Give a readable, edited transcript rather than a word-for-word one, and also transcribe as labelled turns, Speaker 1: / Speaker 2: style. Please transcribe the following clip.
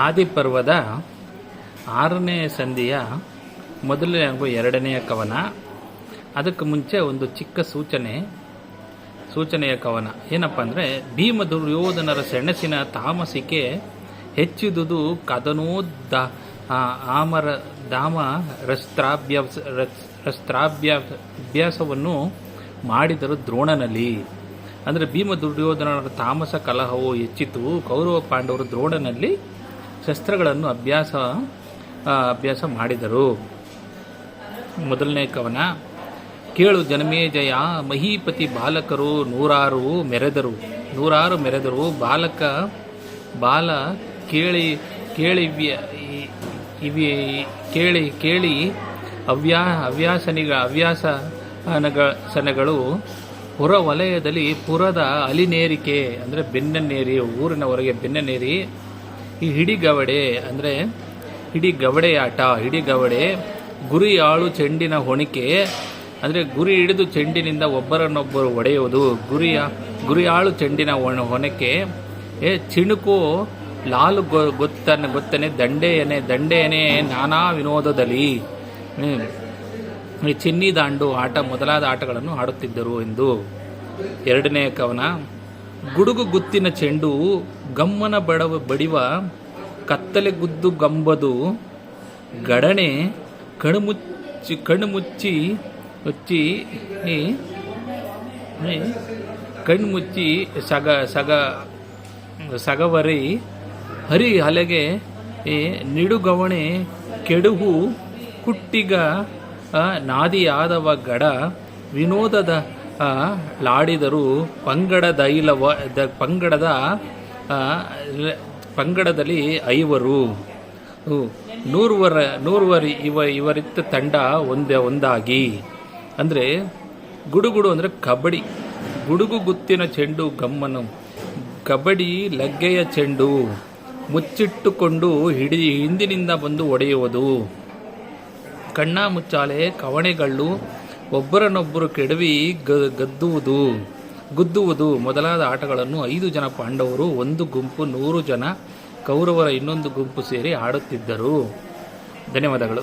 Speaker 1: ಆದಿಪರ್ವದ 6ನೇ ಸಂಧಿಯ ಮೊದಲನೇ ಹಾಗೂ 2ನೆಯ ಕವನ. ಅದಕ್ಕೆ ಮುಂಚೆ ಒಂದು ಚಿಕ್ಕ ಸೂಚನೆಯ ಕವನ ಏನಪ್ಪ ಅಂದರೆ, ಭೀಮ ದುರ್ಯೋಧನರ ಸೆಣಸಿನ ತಾಮಸಿಕೆ ಹೆಚ್ಚಿದುದು ಕದನೋದ್ದ ಆಮರ ಧಾಮ ರಸ್ತ್ರಾಭ್ಯಾಸವನ್ನು ಮಾಡಿದರು ದ್ರೋಣನಲ್ಲಿ. ಅಂದರೆ ಭೀಮ ದುರ್ಯೋಧನರ ತಾಮಸ ಕಲಹವು ಹೆಚ್ಚಿತು. ಕೌರವ ಪಾಂಡವರು ದ್ರೋಣನಲ್ಲಿ ಶಸ್ತ್ರಗಳನ್ನು ಅಭ್ಯಾಸ ಮಾಡಿದರು. ಮೊದಲನೇ ಕವನ. ಕೇಳು ಜನಮೇಜಯ, ಮಹೀಪತಿ ಬಾಲಕರು ನೂರಾರು ಮೆರೆದರು. ಬಾಲ ಕೇಳಿ ಹವ್ಯಾಸನಗಳು ಪುರ ವಲಯದಲ್ಲಿ ಪುರದ ಅಲಿನೇರಿಕೆ ಅಂದರೆ ಬೆನ್ನನೇರಿ, ಊರಿನ ಹೊರಗೆ ಬೆನ್ನನೇರಿ. ಈ ಹಿಡಿಗವಡೆ ಅಂದರೆ ಹಿಡಿಗವಡೆಯಾಟ. ಗುರಿ ಆಳು ಚೆಂಡಿನ ಹೊಣಿಕೆ ಅಂದರೆ ಗುರಿ ಹಿಡಿದು ಚೆಂಡಿನಿಂದ ಒಬ್ಬರನ್ನೊಬ್ಬರು ಹೊಡೆಯುವುದು. ಗುರಿಯಾಳು ಚೆಂಡಿನ ಹೊಣಕೆ. ಚಿಣುಕು ಲಾಲು ಗೊತ್ತನೆ ದಂಡೆಯನೆ ನಾನಾ ವಿನೋದದಲ್ಲಿ ಚಿನ್ನಿ ದಾಂಡು ಆಟ ಮೊದಲಾದ ಆಟಗಳನ್ನು ಆಡುತ್ತಿದ್ದರು ಎಂದು. 2ನೇ ಕವನ. ಗುಡುಗು ಗುತ್ತಿನ ಚೆಂಡು ಗಮ್ಮನ ಬಡಿವ ಕತ್ತಲೆ ಗುದ್ದು ಗಂಬದು ಗಡಣೆ ಕಣ್ಮುಚ್ಚಿ ಸಗವರಿ ಹರಿ ಹಲೆಗೆ ನಿಡುಗವಣೆ ಕೆಡುಹು ಕುಟ್ಟಿಗ ನಾದಿಯಾದವ ಗಡ ವಿನೋದದ ಲಾಡಿದರು ಪಂಗಡದಲ್ಲಿ 5 ಇವರಿತ್ತ ತಂಡ ಒಂದಾಗಿ. ಅಂದರೆ ಗುಡುಗುಡು ಅಂದರೆ ಕಬಡ್ಡಿ, ಗುಡುಗು ಗುತ್ತಿನ ಚೆಂಡು ಗಮ್ಮನು, ಕಬಡ್ಡಿ ಲಗ್ಗೆಯ ಚೆಂಡು ಮುಚ್ಚಿಟ್ಟುಕೊಂಡು ಹಿಂದಿನಿಂದ ಬಂದು ಹೊಡೆಯುವುದು, ಕಣ್ಣಾ ಮುಚ್ಚಾಲೆ ಕವಣೆಗಳು ಒಬ್ಬರನ್ನೊಬ್ಬರು ಕೆಡವಿ ಗುದ್ದುವುದು ಮೊದಲಾದ ಆಟಗಳನ್ನು 5 ಜನ ಪಾಂಡವರು, ಒಂದು ಗುಂಪು 100 ಜನ ಕೌರವರ ಇನ್ನೊಂದು ಗುಂಪು ಸೇರಿ ಆಡುತ್ತಿದ್ದರು. ಧನ್ಯವಾದಗಳು.